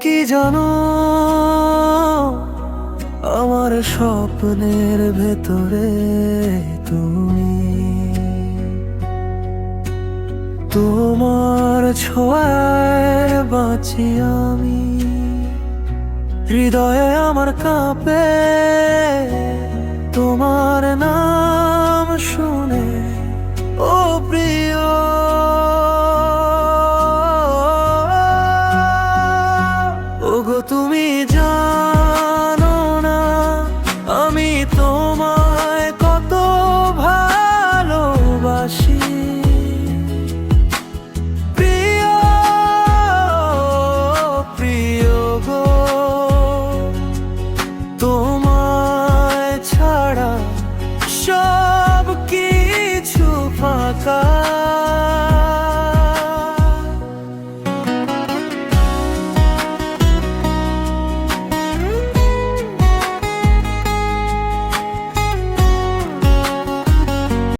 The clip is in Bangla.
কি জানো, আমার স্বপ্নের ভেতরে তুমি, তোমার ছোঁয়ায় বাঁচি আমি। হৃদয়ে আমার কাঁপে তোমার নাম শুনে, ও প্রিয়।